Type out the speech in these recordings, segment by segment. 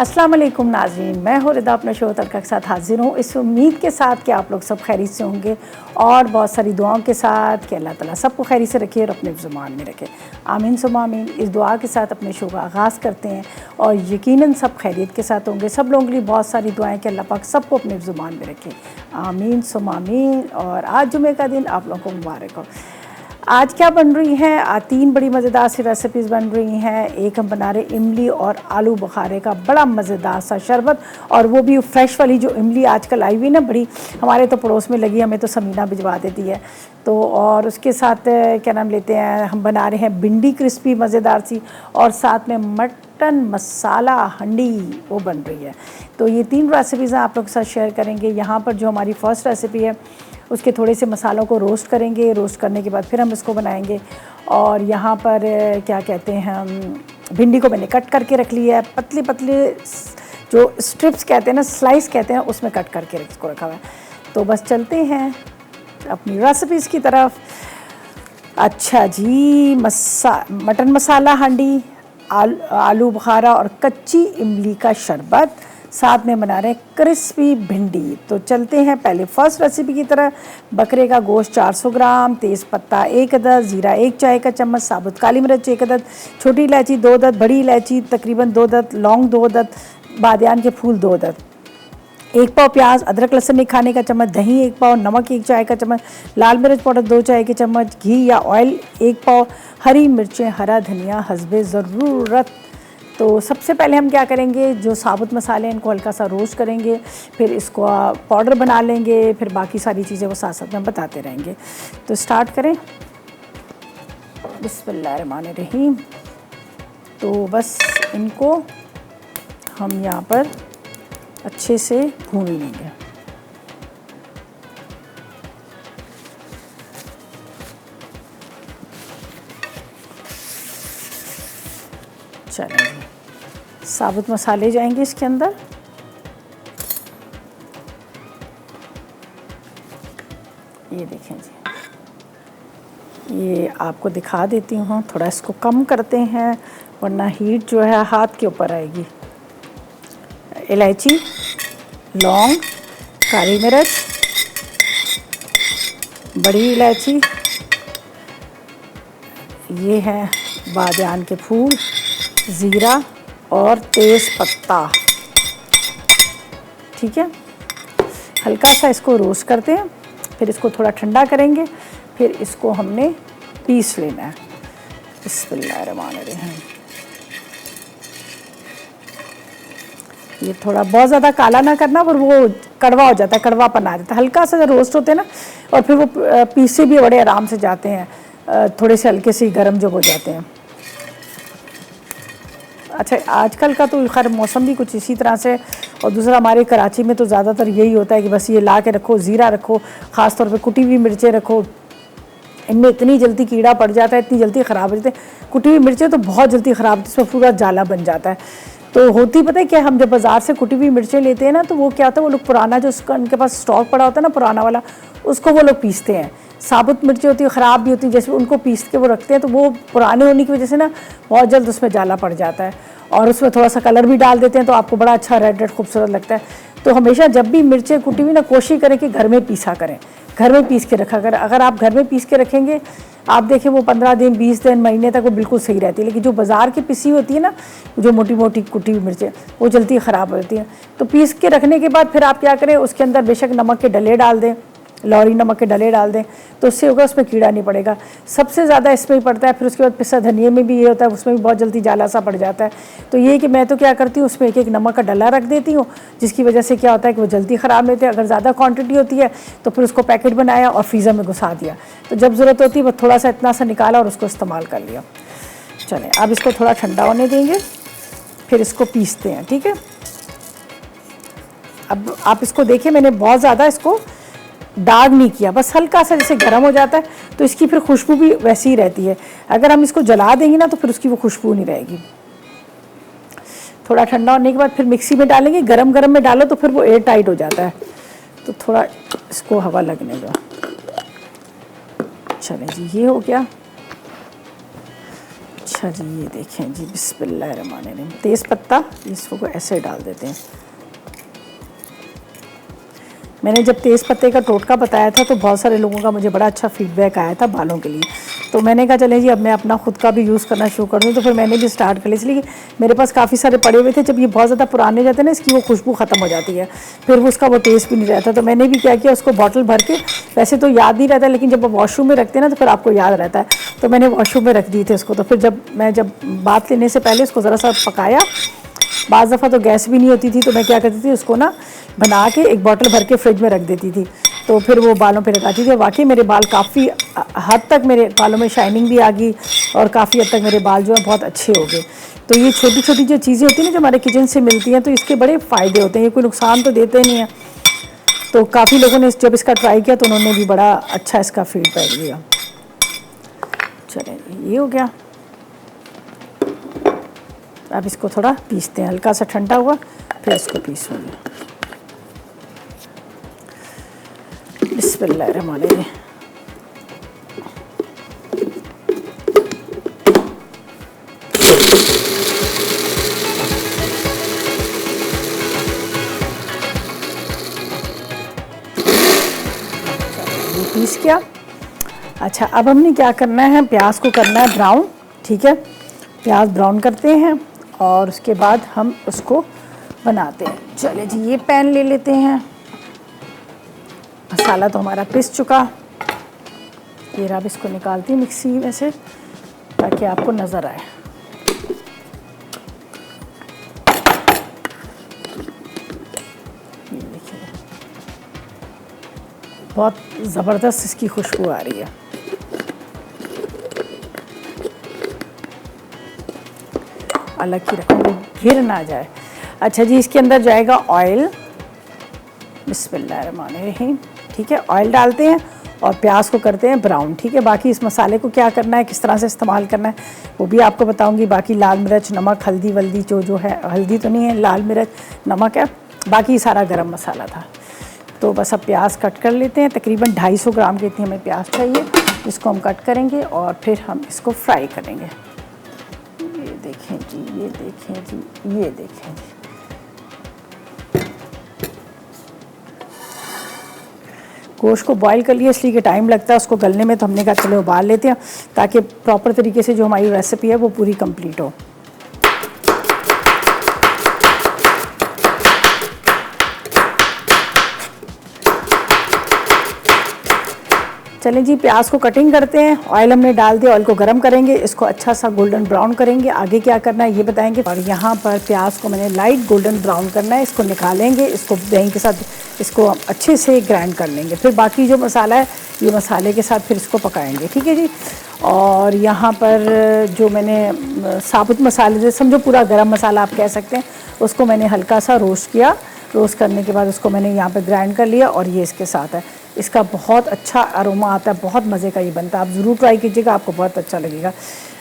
अस्सलाम वालेकुम नाज़रीन, मैं हूँ रिदा अपने शो तड़का के साथ हाजिर हूँ इस उम्मीद के साथ कि आप लोग सब खैरियत से होंगे और बहुत सारी दुआओं के साथ कि अल्लाह ताला सबको खैरियत से रखे और अपने ज़ुबान में रखे। आमीन सुम्मा आमीन। इस दुआ के साथ अपने शो का आगाज़ करते हैं और यकीनन सब खैरियत के साथ होंगे। सब लोगों के लिए बहुत सारी दुआएँ कि अल्लाह पाक सबको अपने ज़ुबान में रखे। आमीन सुम्मा आमीन। और आज जुमे का दिन आप लोगों को मुबारक हो। आज क्या बन रही हैं? तीन बड़ी मज़ेदार सी रेसिपीज़ बन रही हैं। एक हम बना रहे इमली और आलू बुखारे का बड़ा मज़ेदार सा शरबत, और वो भी फ्रेश वाली जो इमली आजकल आई हुई ना, बड़ी हमारे तो पड़ोस में लगी, हमें तो समीना भिजवा देती है। तो और उसके साथ क्या नाम लेते हैं, हम बना रहे हैं भिंडी क्रिस्पी मज़ेदार सी, और साथ में मटन मसाला हंडी वो बन रही है। तो ये तीन रेसिपीज़ आप लोग के साथ शेयर करेंगे। यहाँ पर जो हमारी फ़र्स्ट रेसिपी है उसके थोड़े से मसालों को रोस्ट करेंगे। रोस्ट करने के बाद फिर हम इसको बनाएंगे। और यहाँ पर क्या कहते हैं, हम भिंडी को मैंने कट करके रख लिया है, पतली पतली जो स्ट्रिप्स कहते हैं ना, स्लाइस कहते हैं, उसमें कट करके इसको रखा हुआ है। तो बस चलते हैं अपनी रेसिपीज़ की तरफ। अच्छा जी, मटन मसाला हांडी, आलू बुखारा और कच्ची इमली का शरबत, साथ में बना रहे हैं क्रिस्पी भिंडी। तो चलते हैं पहले फर्स्ट रेसिपी की तरह। बकरे का गोश्त 400 ग्राम, तेज़ पत्ता 1 अदद, ज़ीरा 1 चाय का चम्मच, साबुत काली मिर्च 1 अदद, छोटी इलायची 2 अदद, बड़ी इलायची तकरीबन 2 अदद, लौंग 2 अदद, बादियान के फूल 2 अदद, 1 पाव प्याज, अदरक लहसुन 1 खाने का चम्मच, दही 1 पाव, नमक 1 चाय का चम्मच, लाल मिर्च पाउडर 2 चाय के चम्मच, घी या ऑयल 1 पाव, हरी मिर्चें, हरा धनिया हस्बे ज़रूरत। तो सबसे पहले हम क्या करेंगे, जो साबुत मसाले हैं इनको हल्का सा रोस्ट करेंगे, फिर इसको पाउडर बना लेंगे, फिर बाकी सारी चीज़ें वो साथ साथ में बताते रहेंगे। तो स्टार्ट करें। बिस्मिल्लाहिर्रहमानिर्रहीम। तो बस इनको हम यहाँ पर अच्छे से भून लेंगे। चलेंगे, साबुत मसाले जाएंगे इसके अंदर। ये देखें जी, ये आपको दिखा देती हूँ, थोड़ा इसको कम करते हैं वरना हीट जो है हाथ के ऊपर आएगी। इलायची, लौंग, काली मिर्च, बड़ी इलायची, ये है बादियान के फूल, ज़ीरा और तेज़ पत्ता। ठीक है, हल्का सा इसको रोस्ट करते हैं, फिर इसको थोड़ा ठंडा करेंगे, फिर इसको हमने पीस लेना है। बिस्मिल्लाहिर्रहमानिर्रहीम। ये थोड़ा बहुत ज़्यादा काला ना करना, पर वो कड़वा हो जाता है, कड़वापन आ जाता है। हल्का सा रोस्ट होते हैं ना, और फिर वो पीसे भी बड़े आराम से जाते हैं, थोड़े से हल्के से गर्म जो हो जाते हैं। अच्छा, आजकल का तो खैर मौसम भी कुछ इसी तरह से, और दूसरा हमारे कराची में तो ज़्यादातर यही होता है कि बस ये ला के रखो, ज़ीरा रखो, ख़ास तौर पे कुटी हुई मिर्चें रखो। इनमें इतनी जल्दी कीड़ा पड़ जाता है, इतनी जल्दी ख़राब हो जाते हैं। कुटी हुई मिर्चें तो बहुत जल्दी ख़राब होती है, इसमें पूरा जाला बन जाता है। तो होती पता है क्या, हम जब बाज़ार से कुटी हुई मिर्चें लेते हैं ना, तो वो क्या होता है, वो लोग पुराना जो उसका उनके पास स्टॉक पड़ा होता है ना, पुराना वाला, उसको वो लोग पीसते हैं। साबुत मिर्चें होती है, ख़राब भी होती है, जैसे उनको पीस के वो रखते हैं, तो वो पुराने होने की वजह से ना बहुत जल्द उसमें जाला पड़ जाता है, और उसमें थोड़ा सा कलर भी डाल देते हैं, तो आपको बड़ा अच्छा रेड रेड खूबसूरत लगता है। तो हमेशा जब भी मिर्चें कुटी हुई ना, कोशिश करें कि घर में पीसा करें, घर में पीस के रखा करें। अगर आप घर में पीस के रखेंगे, आप देखें वो 15 दिन 20 दिन महीने तक वो बिल्कुल सही रहती है। लेकिन जो बाज़ार की पिसी होती है ना, जो मोटी मोटी कुटी हुई मिर्चें, वो जल्दी ख़राब होती हैं। तो पीस के रखने के बाद फिर आप क्या करें, उसके अंदर बेशक नमक के डले डाल दें, लौरी नमक के डले डाल दें, तो उससे होगा उसमें कीड़ा नहीं पड़ेगा। सबसे ज़्यादा इसमें ही पड़ता है। फिर उसके बाद पिसा धनिए में भी ये होता है, उसमें भी बहुत जल्दी जाला सा पड़ जाता है। तो ये कि मैं तो क्या करती हूँ, उसमें एक एक नमक का डला रख देती हूँ, जिसकी वजह से क्या होता है कि वो जल्दी ख़राब नहीं होते। अगर ज़्यादा क्वांटिटी होती है तो फिर उसको पैकेट बनाया और फ्रीज़र में घुसा दिया, तो जब ज़रूरत होती है वो थोड़ा सा इतना सा निकाला और उसको इस्तेमाल कर लिया। चलें, अब इसको थोड़ा ठंडा होने देंगे, फिर इसको पीसते हैं। ठीक है, अब आप इसको देखिए, मैंने बहुत ज़्यादा इसको दाग नहीं किया, बस हल्का सा जैसे गर्म हो जाता है, तो इसकी फिर खुशबू भी वैसी ही रहती है। अगर हम इसको जला देंगे ना, तो फिर उसकी वो खुशबू नहीं रहेगी। थोड़ा ठंडा होने के बाद फिर मिक्सी में डालेंगे। गरम गरम में डालो तो फिर वो एयर टाइट हो जाता है, तो थोड़ा इसको हवा लगने दो। चलें जी, ये हो गया। अच्छा जी, ये देखें जी, बिस्मिल्लाहिर्रहमानिर्रहीम। तेज़ पत्ता इसको ऐसे डाल देते हैं। मैंने जब तेज़ पत्ते का टोटका बताया था तो बहुत सारे लोगों का मुझे बड़ा अच्छा फीडबैक आया था बालों के लिए, तो मैंने कहा चलें जी अब मैं अपना खुद का भी यूज़ करना शुरू कर दूँ। तो फिर मैंने भी स्टार्ट कर लिया, इसलिए मेरे पास काफ़ी सारे पड़े हुए थे। जब ये बहुत ज़्यादा पुराने जाते हैं ना, इसकी वो खुशबू ख़त्म हो जाती है, फिर उसका वो टेस्ट भी नहीं रहता। तो मैंने भी क्या किया, उसको बॉटल भर के, वैसे तो याद नहीं रहता लेकिन जब वॉशरूम में रखते हैं ना तो फिर आपको याद रहता है, तो मैंने वॉशरूम में रख दी थी उसको। तो फिर जब बात लेने से पहले उसको ज़रा सा पकाया, बाज़ दफ़ा तो गैस भी नहीं होती थी, तो मैं क्या करती थी, उसको ना बना के एक बॉटल भर के फ्रिज में रख देती थी, तो फिर वो बालों पे लगाती थी। वाकई मेरे बाल काफ़ी हद तक, मेरे बालों में शाइनिंग भी आ गई और काफ़ी हद तक मेरे बाल जो है बहुत अच्छे हो गए। तो ये छोटी छोटी जो चीज़ें होती हैं ना जो हमारे किचन से मिलती हैं, तो इसके बड़े फ़ायदे होते हैं, ये कोई नुकसान तो देते नहीं है। तो काफ़ी लोगों ने जब इसका ट्राई किया तो उन्होंने भी बड़ा अच्छा इसका फीडबैक दिया। चलें, ये हो गया। अब इसको थोड़ा पीसते हैं, हल्का सा ठंडा हुआ फिर इसको पीसूँगी। बिस्मिल्लाहिर्रहमानिर्रहीम। ये पीस किया। अच्छा, अब हमने क्या करना है, प्याज को करना है ब्राउन। ठीक है, प्याज ब्राउन करते हैं और उसके बाद हम उसको बनाते हैं। चले जी, ये पैन ले लेते हैं। मसाला तो हमारा पिस चुका, ये अब इसको निकालती हूँ मिक्सी में से ताकि आपको नज़र आए। ये देखिए, बहुत ज़बरदस्त इसकी खुशबू आ रही है। अलग ही रखेंगे, गिर ना जाए। अच्छा जी, इसके अंदर जाएगा ऑयल। बिस्मिल्लाहिर्रहमानिर्रहीम। ठीक है, ऑयल डालते हैं और प्याज को करते हैं ब्राउन। ठीक है, बाकी इस मसाले को क्या करना है, किस तरह से इस्तेमाल करना है वो भी आपको बताऊंगी। बाकी लाल मिर्च, नमक, हल्दी वल्दी जो है, हल्दी तो नहीं है, लाल मिर्च, नमक है, बाकी सारा गरम मसाला था। तो बस अब प्याज कट कर लेते हैं। तकरीबन 250 ग्राम के इतनी हमें प्याज चाहिए, इसको हम कट करेंगे और फिर हम इसको फ्राई करेंगे। ये देखें जी, ये देखें जी, ये देखें जी। गोश्त को बॉईल कर लिया इसलिए कि टाइम लगता है उसको गलने में, तो हमने कहा चलो उबाल लेते हैं ताकि प्रॉपर तरीके से जो हमारी रेसिपी है वो पूरी कंप्लीट हो। चलें जी, प्याज को कटिंग करते हैं। ऑयल हमने डाल दिया, ऑयल को गर्म करेंगे, इसको अच्छा सा गोल्डन ब्राउन करेंगे। आगे क्या करना है ये बताएंगे। और यहाँ पर प्याज को मैंने लाइट गोल्डन ब्राउन करना है, इसको निकालेंगे, इसको दही के साथ इसको अच्छे से ग्राइंड कर लेंगे। फिर बाकी जो मसाला है ये मसाले के साथ फिर इसको पकाएंगे। ठीक है जी। और यहाँ पर जो मैंने साबुत मसाले जो समझो पूरा गरम मसाला आप कह सकते हैं, उसको मैंने हल्का सा रोस्ट किया। रोस्ट करने के बाद उसको मैंने यहाँ पर ग्राइंड कर लिया और ये इसके साथ है। इसका बहुत अच्छा अरोमा आता है, बहुत मज़े का ये बनता है, आप ज़रूर ट्राई कीजिएगा, आपको बहुत अच्छा लगेगा।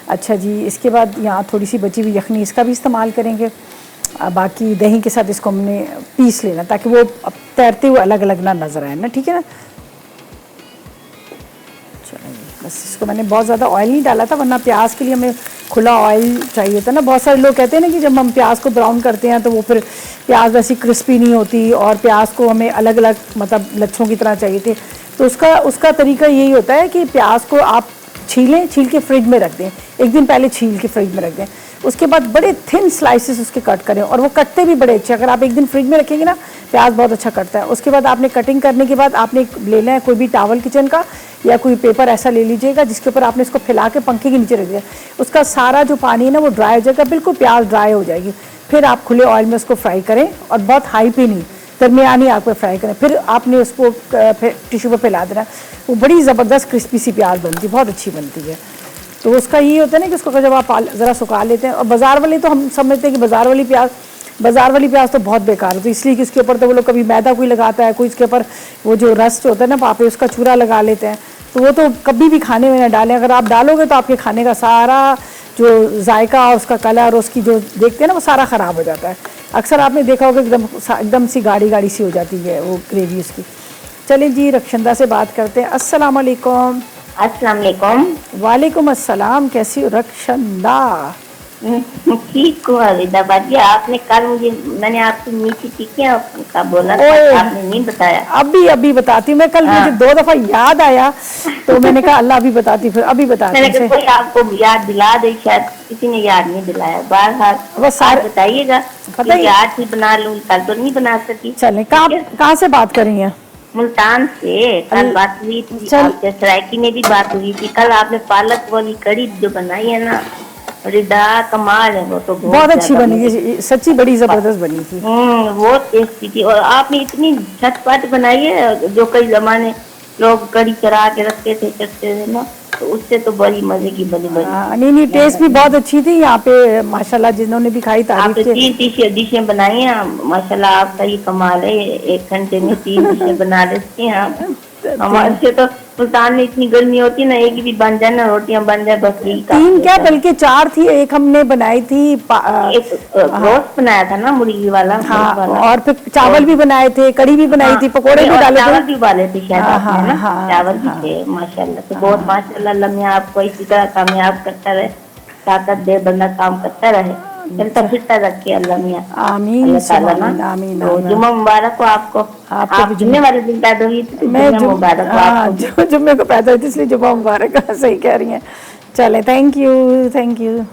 अच्छा जी, इसके बाद यहाँ थोड़ी सी बची हुई यखनी, इसका भी इस्तेमाल करेंगे। बाकी दही के साथ इसको हमने पीस लेना ताकि वो तैरते हुए अलग अलग ना नज़र आए ना। ठीक है ना। चलिए, बस इसको मैंने बहुत ज़्यादा ऑयल नहीं डाला था, वरना प्याज के लिए हमें खुला ऑयल चाहिए था ना। बहुत सारे लोग कहते हैं ना कि जब हम प्याज को ब्राउन करते हैं तो वो फिर प्याज वैसी क्रिस्पी नहीं होती और प्याज को हमें अलग अलग मतलब लच्छों की तरह चाहिए थे। तो उसका तरीका यही होता है कि प्याज को आप छील के फ्रिज में रख दें, एक दिन पहले छील के फ्रिज में रख दें। उसके बाद बड़े थिन स्लाइसेस उसके कट करें और वो कटते भी बड़े अच्छे। अगर आप एक दिन फ्रिज में रखेंगे ना, प्याज बहुत अच्छा कटता है। उसके बाद आपने कटिंग करने के बाद आपने लेना है कोई भी टॉवल किचन का या कोई पेपर ऐसा ले लीजिएगा जिसके ऊपर आपने इसको फैला के पंखे के नीचे रख दिया। उसका सारा जो पानी है ना वो ड्राई हो जाएगा, बिल्कुल प्याज ड्राई हो जाएगी। फिर आप खुले ऑयल में उसको फ्राई करें और बहुत हाई पे नहीं, दरमियानी आग पर फ्राई करें। फिर आपने उसको टिश्यू पर फैला देना। वो बड़ी ज़बरदस्त क्रिस्पी सी प्याज बनती है, बहुत अच्छी बनती है। तो उसका ये होता है ना कि उसको जब आप ज़रा सुखा लेते हैं। और बाज़ार वाले तो हम समझते हैं कि बाज़ार वाली प्याज तो बहुत बेकार होती है, इसलिए कि इसके ऊपर तो वो लोग कभी मैदा कोई लगाता है, कोई इसके ऊपर वो जो रस्ट होता है ना पापे, उसका चूरा लगा लेते हैं। तो वो तो कभी भी खाने में ना डालें। अगर आप डालोगे तो आपके खाने का सारा जो जायका और उसका कलर और उसकी जो देखते हैं ना वो सारा ख़राब हो जाता है। अक्सर आपने देखा होगा एकदम सी गाढ़ी सी हो जाती है वो ग्रेवी उसकी। चलें जी, रक्षंदा से बात करते हैं। अस्सलाम वालेकुम। अस्सलाम वालेकुम। वालेकुम अस्सलाम, कैसी हो रक्षंदा? ठीक हो अलीदा बाजी, आपने कल मैंने आपकी मीठी टिक्कियाँ का बोला था, ओए, आपने नहीं बताया। अभी बताती हूँ मैं। कल मुझे 2 दफा याद आया तो मैंने कहा अल्लाह अभी बताती, फिर अभी बताती मैंने हूँ। कहा कोई आपको याद दिला दे, शायद किसी ने याद नहीं दिलाया। बहरहाल वो सारे आज बताइएगा, पता क्योंकि ही। आज ही बना लूँ, कल तो नहीं बना सकी। चलें, ठीक है, कहाँ से बात कर रही हैं? मुल्तान से कल बात हुई थी, चल, आपसे सरायकी में भी बात हुई थी। कल आपने पालक वाली कड़ी जो बनाई है ना, रिदा कमाल है, वो तो बहुत बहुत अच्छी ज्यादा बनी मुझे। थी, सच्ची बड़ी जबरदस्त बनी थी। बहुत टेस्टी थी। और आपने इतनी झटपट बनाई है, जो कई जमाने लोग कड़ी चढ़ा के रखते थे, चखते थे ना, तो उससे तो बड़ी मजे की बनी बनी। नहीं, टेस्ट भी बहुत अच्छी थी। यहाँ पे माशाल्लाह जिन्होंने भी खाई तारीफ आपने के। 3 डिशें बनाई हैं माशाल्लाह, आपका ये कमाल है, 1 घंटे में 3 डिशें बना लेती हैं आप। हमारे से तो मुल्तान में इतनी गर्मी होती है ना, एक भी बन जाए ना, रोटियां बन जाए, बस यही 3 क्या काफी है। बल्कि 4 थी। एक हमने बनाई थी एक रोस्ट बनाया था ना, मुर्गी वाला, हाँ, मुर्ग वाला। और फिर चावल भी बनाए थे, कड़ी भी बनाई हाँ, थी, पकोड़े भी और डाले थे। चावल भी उबाले थे शायद आपने ना, चावल भी हाँ, थे। माशाल्लाह, तो बहुत माशाल्लाह, अल्लाह मियां आपको इसी तरह कामयाब करता रहे, ताकत दे, बंदा काम करता रहे, चलता फिरता रखे अल्लाह मियां, आमीन अल्लाह ताला ना। आमीन आमीन तो आमीन। जुम्मा मुबारक हो आपको। आपको भी आप जुम्मे वाले दिन पैदा हुई थी, तो जुम्मे मुबारक हो आपको भी। जुम्मे को पैदा हुई थी, इसलिए जुम्मा मुबारक। सही कह रही हैं। चलें, थैंक यू थैंक यू।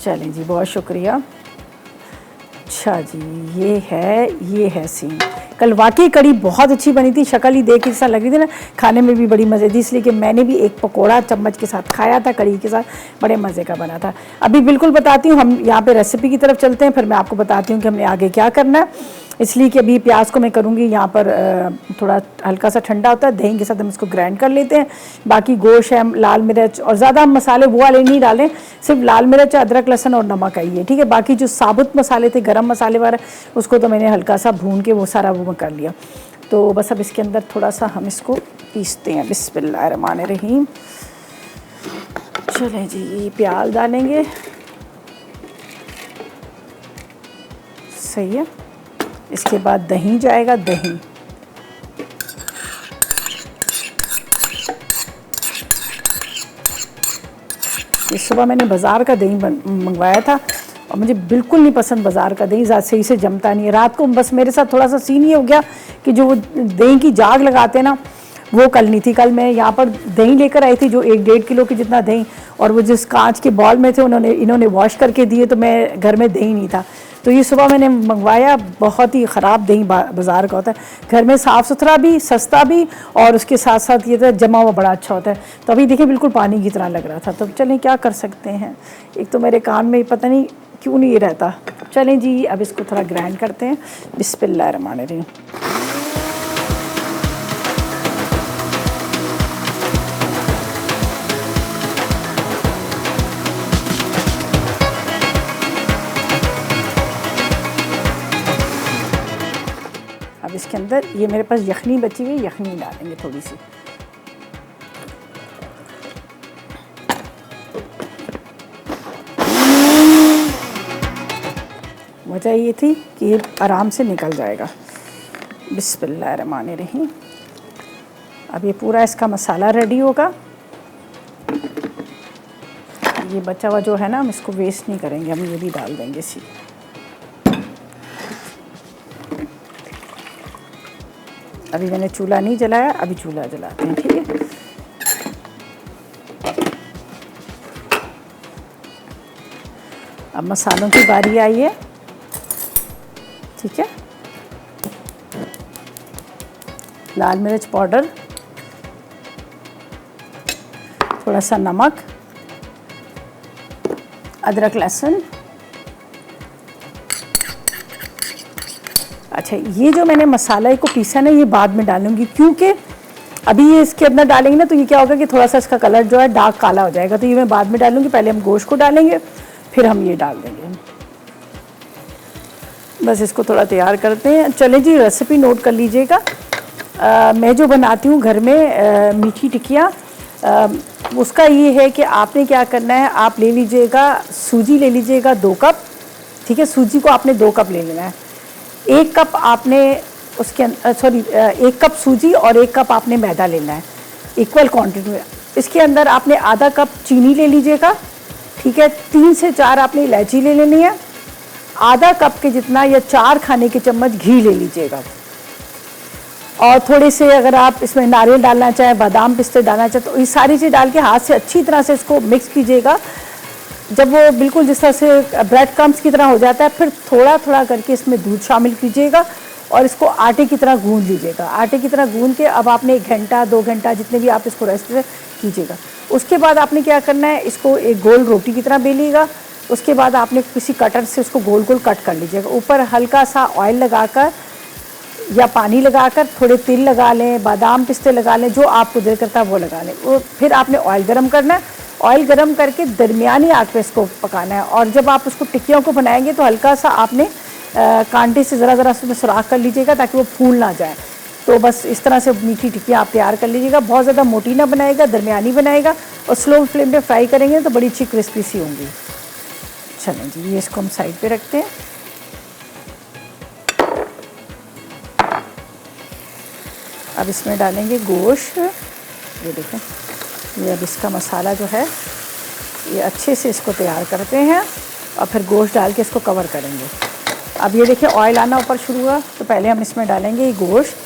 चलें जी, बहुत शुक्रिया। अच्छा जी, ये है सीन। कल वाकई कड़ी बहुत अच्छी बनी थी, शक्ल ही देख के ऐसा लग रही थी ना, खाने में भी बड़ी मज़े थी, इसलिए कि मैंने भी एक पकोड़ा चम्मच के साथ खाया था, कड़ी के साथ, बड़े मज़े का बना था। अभी बिल्कुल बताती हूँ, हम यहाँ पे रेसिपी की तरफ चलते हैं, फिर मैं आपको बताती हूँ कि हमने आगे क्या करना है। इसलिए कि अभी प्याज को मैं करूँगी यहाँ पर थोड़ा हल्का सा ठंडा होता है, दही के साथ हम इसको ग्राइंड कर लेते हैं। बाकी गोश्त है, लाल मिर्च, और ज़्यादा हम मसाले वो वाले नहीं डालें, सिर्फ लाल मिर्च, अदरक, लहसुन और नमक आई है, ठीक है। बाकी जो साबुत मसाले थे, गरम मसाले वगैरह, उसको तो मैंने हल्का सा भून के वो सारा वो कर लिया। तो बस अब इसके अंदर थोड़ा सा हम इसको पीसते हैं। बिस्मिल्लाहिर्रहमानिर्रहीम। चलें जी, ये प्याज डालेंगे, सही है। इसके बाद दही जाएगा, दही ये सुबह मैंने बाज़ार का दही मंगवाया था, और मुझे बिल्कुल नहीं पसंद बाज़ार का दही, ज़्यादा सही से जमता नहीं है। रात को बस मेरे साथ थोड़ा सा सीन ये हो गया कि जो वो दही की जाग लगाते हैं ना, वो कल नहीं थी। कल मैं यहाँ पर दही लेकर आई थी, जो 1-1.5 किलो की जितना दही, और वो जिस कांच के बॉल में थे इन्होंने वॉश करके दिए, तो मैं घर में दही नहीं था। तो ये सुबह मैंने मंगवाया, बहुत ही ख़राब दही बाज़ार का होता है। घर में साफ़ सुथरा भी, सस्ता भी, और उसके साथ साथ ये था जमा हुआ बड़ा अच्छा होता है। तो अभी देखिए बिल्कुल पानी की तरह लग रहा था। तो चलें, क्या कर सकते हैं, एक तो मेरे कान में पता नहीं क्यों नहीं रहता। चलें जी, अब इसको थोड़ा ग्राइंड करते हैं। बिस्मिल्लाहिर्रहमानिर्रहीम। अब इसके अंदर ये मेरे पास यखनी बची हुई, यखनी डालेंगे थोड़ी सी। वजह ये थी कि ये आराम से निकल जाएगा। बिस्मिल्लाहिर्रहमानिर्रहीम। अब ये पूरा इसका मसाला रेडी होगा। ये बचा हुआ जो है ना, हम इसको वेस्ट नहीं करेंगे, हम ये भी डाल देंगे इसी। अभी मैंने चूल्हा नहीं जलाया, अभी चूल्हा जलाते हैं, ठीक है। अब मसालों की बारी आई है, ठीक है। लाल मिर्च पाउडर, थोड़ा सा नमक, अदरक लहसुन। अच्छा, ये जो मैंने मसाला को पीसा ना, ये बाद में डालूंगी, क्योंकि अभी ये इसके अंदर डालेंगे ना, तो ये क्या होगा कि थोड़ा सा इसका कलर जो है डार्क काला हो जाएगा। तो ये मैं बाद में डालूंगी, पहले हम गोश्त को डालेंगे, फिर हम ये डाल देंगे। बस इसको थोड़ा तैयार करते हैं। चलें जी, रेसिपी नोट कर लीजिएगा। मैं जो बनाती हूँ घर में मीठी टिक्कियाँ, उसका ये है कि आपने क्या करना है, आप ले लीजिएगा सूजी, ले लीजिएगा 2 कप, ठीक है। सूजी को आपने 2 कप ले लेना है। 1 कप आपने उसके 1 कप सूजी और 1 कप आपने मैदा लेना है, इक्वल क्वांटिटी में। इसके अंदर आपने आधा कप चीनी ले लीजिएगा, ठीक है। 3 से 4 आपने इलायची ले लेनी है, आधा कप के जितना या 4 खाने के चम्मच घी ले लीजिएगा, और थोड़े से अगर आप इसमें नारियल डालना चाहें, बादाम पिस्ते डालना चाहें, तो ये सारी चीज़ डाल के हाथ से अच्छी तरह से इसको मिक्स कीजिएगा। जब वो बिल्कुल जिस तरह से ब्रेड क्रम्स की तरह हो जाता है, फिर थोड़ा थोड़ा करके इसमें दूध शामिल कीजिएगा और इसको आटे की तरह गूंद लीजिएगा। आटे की तरह गूंद के अब आपने 1 घंटा 2 घंटा जितने भी आप इसको रेस्ट कीजिएगा। उसके बाद आपने क्या करना है, इसको एक गोल रोटी की तरह बेलिएगा। उसके बाद आपने किसी कटर से उसको गोल गोल कट कर लीजिएगा। ऊपर हल्का सा ऑयल लगाकर या पानी लगाकर थोड़े तिल लगा लें, बादाम पिस्ते लगा लें, जो आपको दिल करता है वो लगा लें। वो फिर आपने ऑयल गरम करना है, ऑयल गरम करके दरमियानी आग पे इसको पकाना है। और जब आप उसको टिक्कियों को बनाएंगे तो हल्का सा आपने कांटे से ज़रा ज़रा उसमें सुराख कर लीजिएगा ताकि वो फूल ना जाए। तो बस इस तरह से मीठी टिक्कियाँ आप तैयार कर लीजिएगा। बहुत ज़्यादा मोटी ना बनाएगा, दरमियानी बनाएगा, और स्लो फ्लेम पे फ्राई करेंगे तो बड़ी अच्छी क्रिस्पी सी होंगी। चलें जी, ये इसको हम साइड पे रखते हैं। अब इसमें डालेंगे गोश्त। ये देखें, ये अब इसका मसाला जो है ये अच्छे से इसको तैयार करते हैं और फिर गोश्त डाल के इसको कवर करेंगे। अब ये देखिए ऑयल आना ऊपर शुरू हुआ, तो पहले हम इसमें डालेंगे ये गोश्त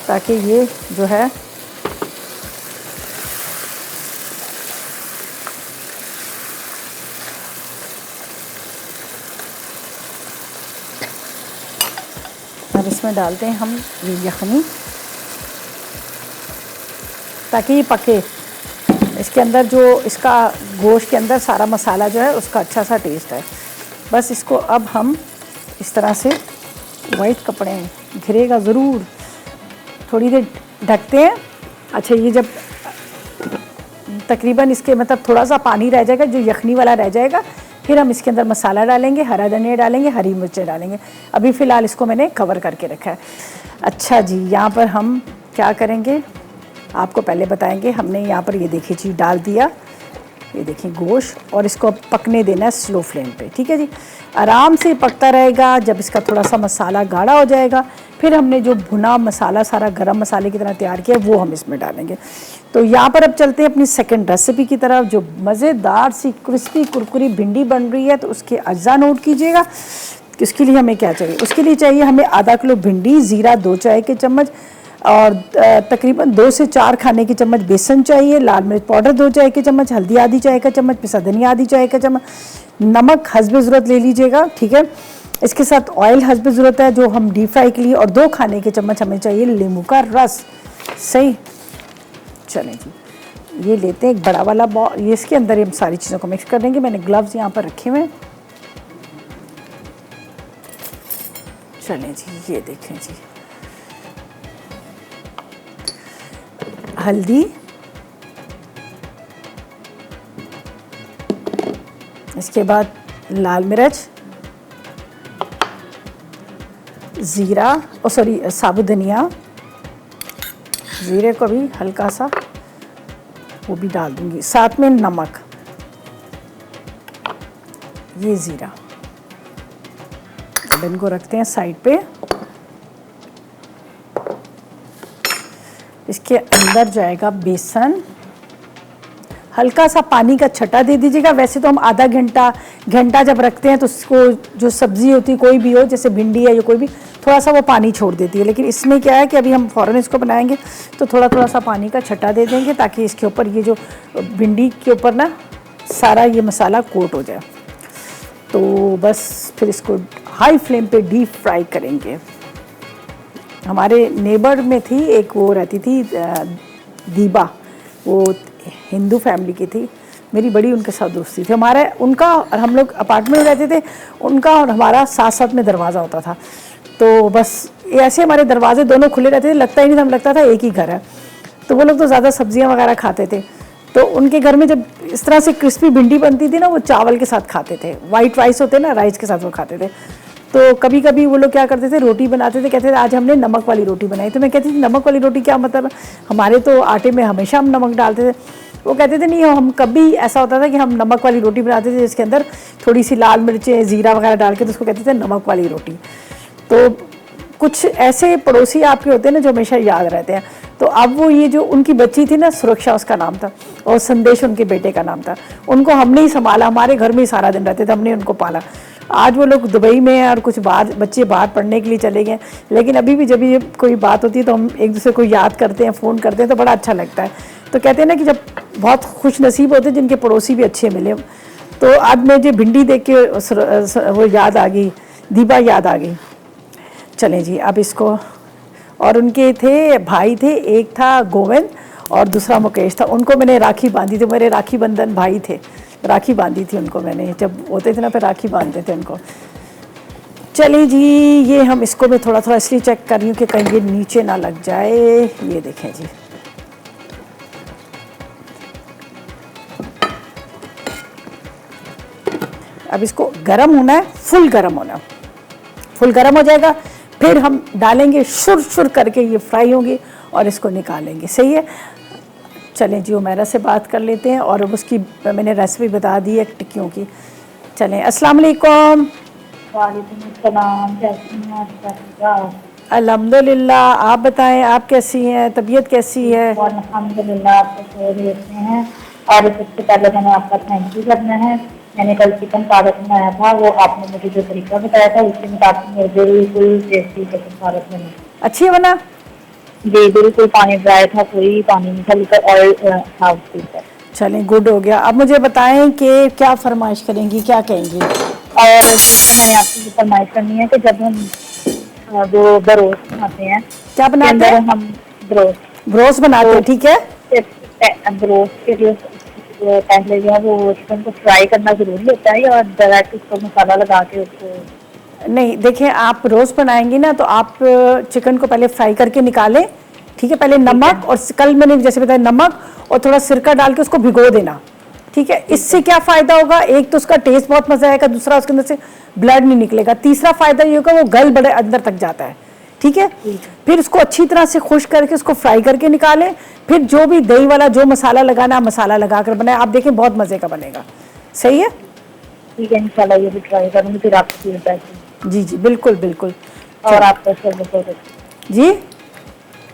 ताकि ये जो है अब इसमें डालते हैं हम ये यखनी ताकि ये पके। इसके अंदर जो इसका गोश्त के अंदर सारा मसाला जो है उसका अच्छा सा टेस्ट है। बस इसको अब हम इस तरह से वाइट कपड़े घिरेगा ज़रूर, थोड़ी देर ढकते हैं। अच्छा, ये जब तकरीबन इसके मतलब थोड़ा सा पानी रह जाएगा, जो यखनी वाला रह जाएगा, फिर हम इसके अंदर मसाला डालेंगे, हरा धनिया डालेंगे, हरी मिर्चें डालेंगे। अभी फ़िलहाल इसको मैंने कवर करके रखा है। अच्छा जी, यहाँ पर हम क्या करेंगे आपको पहले बताएंगे। हमने यहाँ पर ये देखिए चीज़ डाल दिया, ये देखिए गोश्त, और इसको अब पकने देना है स्लो फ्लेम पे, ठीक है जी। आराम से पकता रहेगा। जब इसका थोड़ा सा मसाला गाढ़ा हो जाएगा, फिर हमने जो भुना मसाला सारा गरम मसाले की तरह तैयार किया वो हम इसमें डालेंगे। तो यहाँ पर अब चलते हैं अपनी सेकंड रेसिपी की तरफ, जो मज़ेदार सी क्रिस्पी कुरकुरी भिंडी बन रही है। तो उसके अज्जा नोट कीजिएगा। इसके लिए हमें क्या चाहिए, उसके लिए चाहिए हमें आधा किलो भिंडी, ज़ीरा 2 चाय के चम्मच, और तकरीबन 2 से 4 खाने के चम्मच बेसन चाहिए, लाल मिर्च पाउडर 2 चाय के चम्मच, हल्दी आधी चाय का चम्मच, पिसा धनिया आधी चाय का चम्मच, नमक हस्बे ज़रूरत ले लीजिएगा, ठीक है। इसके साथ ऑयल हस्बे ज़रूरत है जो हम डीप फ्राई के लिए, और 2 खाने के चम्मच हमें चाहिए नींबू का रस। सही, चलें जी, ये लेते हैं एक बड़ा वाला बॉल। ये इसके अंदर हम सारी चीज़ों को मिक्स कर देंगे। मैंने ग्लव्स यहाँ पर रखे हुए हैं। चलें जी, ये देखें जी, हल्दी, इसके बाद लाल मिर्च, ज़ीरा और सॉरी साबुत धनिया, ज़ीरे को भी हल्का सा वो भी डाल दूंगी, साथ में नमक, ये ज़ीरा। अब इनको रखते हैं साइड पे। इसके अंदर जाएगा बेसन, हल्का सा पानी का छटा दे दीजिएगा। वैसे तो हम आधा घंटा जब रखते हैं तो उसको जो सब्ज़ी होती है कोई भी हो, जैसे भिंडी है या कोई भी, थोड़ा सा वो पानी छोड़ देती है। लेकिन इसमें क्या है कि अभी हम फ़ौरन इसको बनाएंगे तो थोड़ा थोड़ा सा पानी का छटा दे देंगे ताकि इसके ऊपर ये जो भिंडी के ऊपर ना सारा ये मसाला कोट हो जाए। तो बस फिर इसको हाई फ्लेम पे डीप फ्राई करेंगे। हमारे नेबर में थी एक, वो रहती थी दीबा, वो हिंदू फैमिली की थी, मेरी बड़ी उनके साथ दोस्ती थी। हमारे उनका और हम लोग अपार्टमेंट में रहते थे, उनका और हमारा साथ साथ में दरवाज़ा होता था। तो बस ऐसे हमारे दरवाजे दोनों खुले रहते थे, लगता ही नहीं था, हमें लगता था एक ही घर है। तो वो लोग तो ज़्यादा सब्जियां वगैरह खाते थे। तो उनके घर में जब इस तरह से क्रिस्पी भिंडी बनती थी ना, वो चावल के साथ खाते थे, वाइट राइस होते ना, राइस के साथ वो खाते थे। तो कभी कभी वो लोग क्या करते थे, रोटी बनाते थे, कहते थे आज हमने नमक वाली रोटी बनाई। तो मैं कहती थी नमक वाली रोटी क्या मतलब, हमारे तो आटे में हमेशा हम नमक डालते थे। वो कहते थे नहीं, हम कभी ऐसा होता था कि हम नमक वाली रोटी बनाते थे जिसके अंदर थोड़ी सी लाल मिर्चें ज़ीरा वगैरह डाल के, तो उसको कहते थे नमक वाली रोटी। तो कुछ ऐसे पड़ोसी आपके होते हैं ना जो हमेशा याद रहते हैं। तो अब वो ये जो उनकी बच्ची थी ना, सुरक्षा उसका नाम था, और संदेश उनके बेटे का नाम था, उनको हमने ही संभाला, हमारे घर में ही सारा दिन रहते थे, हमने उनको पाला। आज वो लोग दुबई में हैं और कुछ बाहर बच्चे बाहर पढ़ने के लिए चले गए, लेकिन अभी भी जब ये कोई बात होती है तो हम एक दूसरे को याद करते हैं, फ़ोन करते हैं, तो बड़ा अच्छा लगता है। तो कहते हैं ना कि जब बहुत खुश नसीब होते हैं जिनके पड़ोसी भी अच्छे मिले। तो आज मुझे भिंडी देख के वो याद आ गई, दीपा याद आ गई। चलें जी, अब इसको, और उनके थे भाई थे, एक था गोविंद और दूसरा मुकेश था, उनको मैंने राखी बांधी थी, मेरे राखी बंधन भाई थे, राखी बांधी थी उनको मैंने, जब होते थे ना फिर राखी बांधते थे उनको। चलिए जी, ये हम इसको मैं थोड़ा थोड़ा इसलिए चेक कर रही हूँ कि कहीं ये नीचे ना लग जाए। ये देखें जी, अब इसको गरम होना है, फुल गरम होना है, फुल गरम हो जाएगा फिर हम डालेंगे, शुर शुर करके ये फ्राई होंगी और इसको निकालेंगे। सही है। चलें जी, उमैरा से बात कर लेते हैं और उसकी मैंने रेसिपी बता दी है टिक्कियों की। चलें, अस्सलाम वालेकुम। वालेकुम अस्सलाम, कैसी हैं आप? अल्हम्दुलिल्लाह, आप बताएं, आप कैसी हैं, तबीयत कैसी है? अल्हम्दुलिल्लाह, आपको शोर देते हैं। और सबसे पहले मैंने आपका थैंक यू करना है। मैंने कल चिकन पालक बनाया था, वो आपने मुझे जो तरीका बताया था उसके मुताबिक बिल्कुल टेस्टी चिकन पालक बनी। अच्छी बना जी, बिल्कुल पानी ड्राई था, कोई पानी नहीं था, बिल्कुल ऑयल था उसके ऊपर। चलें, गुड हो गया। अब मुझे बताएं कि क्या फरमाइश करेंगी, क्या कहेंगी? और मैंने आपसे ये फरमाइश करनी है कि जब हम वो बरोस बनाते हैं, क्या बनाते हैं? हम ब्रोस बनाते हैं, ठीक है। बरोस के लिए पहले जो है वो चिकन को फ्राई करना जरूरी होता है, और डायरेक्ट उसको मसाला लगा के उसको? नहीं, देखिए, आप रोस्ट बनाएंगी ना तो आप चिकन को पहले फ्राई करके निकालें, ठीक है। पहले नमक, और कल मैंने जैसे बताया नमक और थोड़ा सिरका डाल के उसको भिगो देना, ठीक है। इससे क्या फ़ायदा होगा, एक तो उसका टेस्ट बहुत मज़ा आएगा, दूसरा उसके अंदर से ब्लड नहीं निकलेगा, तीसरा फ़ायदा ये होगा वो गल बड़े अंदर तक जाता है, ठीक है। फिर उसको अच्छी तरह से खुश करके उसको फ्राई करके निकालें, फिर जो भी दही वाला जो मसाला लगाना मसाला लगा कर बनाए, आप देखें बहुत मज़े का बनेगा। सही है, ठीक है, इंशाल्लाह ये भी ट्राई करूँगी, फिर आपको फीडबैक। जी जी, बिल्कुल बिल्कुल। और आपका शो बहुत अच्छा जी,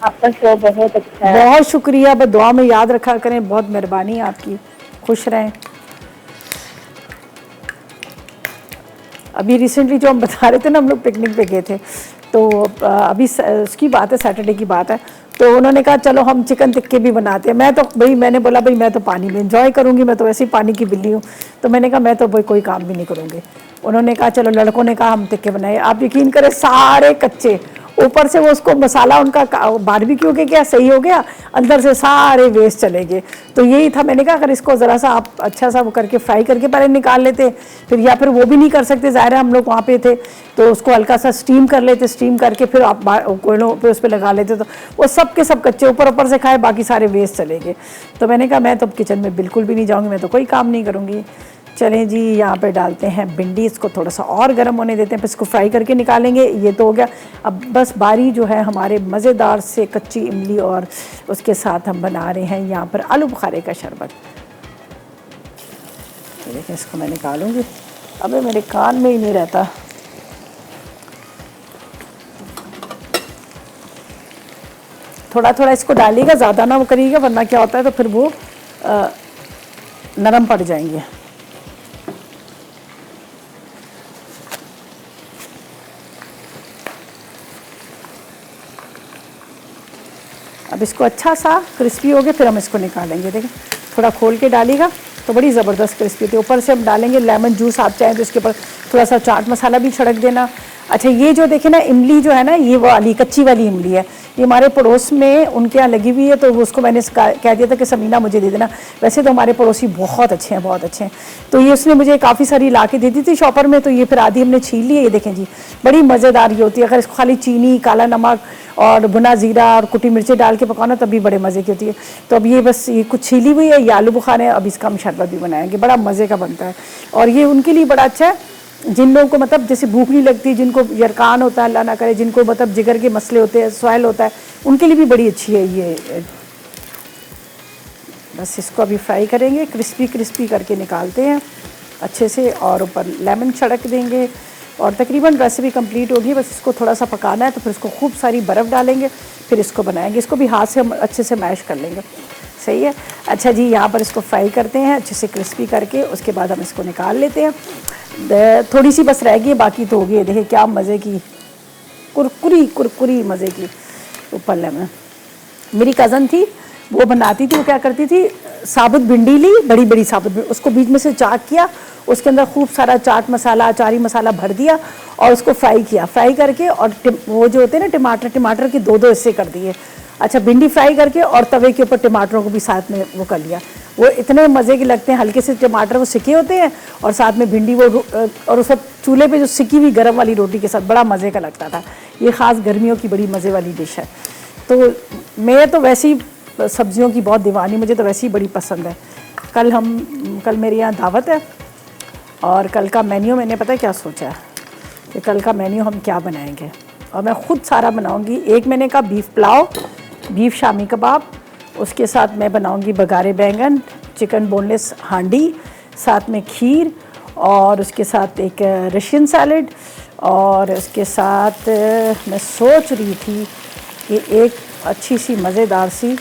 आपका शो बहुत अच्छा है। बहुत शुक्रिया, बस दुआ में याद रखा करें, बहुत मेहरबानी आपकी, खुश रहें। अभी रिसेंटली जो हम बता रहे थे ना, हम लोग पिकनिक पे गए थे, तो अभी उसकी बात है, सैटरडे की बात है, तो उन्होंने कहा चलो हम चिकन टिक्के भी बनाते हैं। मैं तो भाई, मैंने बोला भाई मैं तो पानी में एंजॉय करूंगी, मैं तो वैसे ही पानी की बिल्ली हूँ, तो मैंने कहा मैं तो भाई कोई काम भी नहीं करूँगी। उन्होंने कहा चलो, लड़कों ने कहा हम टिक्के बनाए, आप यकीन करें सारे कच्चे, ऊपर से वो उसको मसाला उनका बारबेक्यू के क्या सही हो गया, अंदर से सारे वेस्ट चले गए। तो यही था, मैंने कहा अगर इसको ज़रा सा आप अच्छा सा वो करके फ्राई करके पहले निकाल लेते, फिर या फिर वो भी नहीं कर सकते, ज़ाहिर है हम लोग वहाँ पे थे, तो उसको हल्का सा स्टीम कर लेते, स्टीम करके फिर आप कोयलों पे उस पर लगा लेते, तो वो सब के सब कच्चे ऊपर ऊपर से खाए, बाकी सारे वेस्ट चले गए। तो मैंने कहा मैं तो किचन में बिल्कुल भी नहीं जाऊँगी, मैं तो कोई काम नहीं करूँगी। चलें जी, यहाँ पे डालते हैं भिंडी, इसको थोड़ा सा और गर्म होने देते हैं, फिर इसको फ्राई करके निकालेंगे। ये तो हो गया। अब बस बारी जो है हमारे मज़ेदार से कच्ची इमली, और उसके साथ हम बना रहे हैं यहाँ पर आलू बुखारे का शरबत। ये देखें, इसको मैं निकालूंगी, अबे मेरे कान में ही नहीं रहता। थोड़ा थोड़ा इसको डालिएगा, ज़्यादा ना वो करिएगा, वरना क्या होता है तो फिर वो नरम पड़ जाएंगे। अब इसको अच्छा सा क्रिस्पी हो गया, फिर हम इसको निकालेंगे। देखें, थोड़ा खोल के डालिएगा तो बड़ी ज़बरदस्त क्रिस्पी होती है। ऊपर से हम डालेंगे लेमन जूस, आप चाहें तो इसके ऊपर थोड़ा सा चाट मसाला भी छिड़क देना। अच्छा, ये जो देखें ना इमली जो है ना, ये वो वाली कच्ची वाली इमली है, ये हमारे पड़ोस में उनके यहाँ लगी हुई है, तो उसको मैंने कह दिया था कि समीना मुझे दे देना। वैसे तो हमारे पड़ोसी बहुत अच्छे हैं, बहुत अच्छे हैं, तो ये उसने मुझे काफ़ी सारी ला के दे दी थी शॉपर में, तो ये फिर आधी हमने छील ली है। ये देखें जी, बड़ी मज़ेदार ये होती है। अगर इसको खाली चीनी, काला नमक और भुना ज़ीरा और कुटी मिर्ची डाल के पकाना तब भी बड़े मज़े की होती है। तो अब ये बस ये कुछ छीली हुई है, ये आलू बुखारे हैं, अब इसका हम शरबत भी बनाएंगे, बड़ा मज़े का बनता है। और ये उनके लिए बड़ा अच्छा है जिन लोगों को मतलब जैसे भूख नहीं लगती, जिनको यरकान होता है, अल्लाह ना करे, जिनको मतलब जिगर के मसले होते हैं, स्वाइल होता है, उनके लिए भी बड़ी अच्छी है ये। बस इसको अभी फ्राई करेंगे, क्रिस्पी क्रिस्पी करके निकालते हैं अच्छे से, और ऊपर लेमन छिड़क देंगे, और तकरीबन रेसिपी कंप्लीट होगी, बस इसको थोड़ा सा पकाना है। तो फिर इसको खूब सारी बर्फ़ डालेंगे, फिर इसको बनाएंगे। इसको भी हाथ से हम अच्छे से मैश कर लेंगे। सही है। अच्छा जी, यहाँ पर इसको फ्राई करते हैं अच्छे से क्रिस्पी करके, उसके बाद हम इसको निकाल लेते हैं। थोड़ी सी बस रह गई, बाकी तो हो गई। देखिए क्या मज़े की कुरकुरी कुरकुरी मज़े की ऊपर लेमन। मेरी कज़न थी, वो बनाती थी। वो क्या करती थी, साबुत भिंडी ली, बड़ी बड़ी साबुत भिंडी, उसको बीच में से चाक किया, उसके अंदर खूब सारा चाट मसाला, अचारी मसाला भर दिया और उसको फ्राई किया। फ्राई करके और वो जो होते हैं ना टमाटर के दो हिस्से कर दिए। अच्छा, भिंडी फ्राई करके और तवे के ऊपर टमाटरों को भी साथ में वो कर लिया। वो इतने मज़े के लगते हैं, हल्के से टमाटर वो सिके होते हैं और साथ में भिंडी वो और उस चूल्हे पे जो सिकी हुई गर्म वाली रोटी के साथ बड़ा मज़े का लगता था। ये ख़ास गर्मियों की बड़ी मज़े वाली डिश है। तो मैं तो वैसे ही सब्जियों की बहुत दीवानी, मुझे तो वैसे ही बड़ी पसंद है। कल मेरे यहाँ दावत है और कल का मेन्यू मैंने पता है क्या सोचा है कि कल का मेन्यू हम क्या बनाएंगे, और मैं ख़ुद सारा बनाऊंगी। एक मैंने कहा बीफ पुलाव, बीफ शामी कबाब, उसके साथ मैं बनाऊंगी बघारे बैंगन, चिकन बोनलेस हांडी, साथ में खीर, और उसके साथ एक रशियन सैलड, और उसके साथ मैं सोच रही थी कि एक अच्छी सी मज़ेदार सी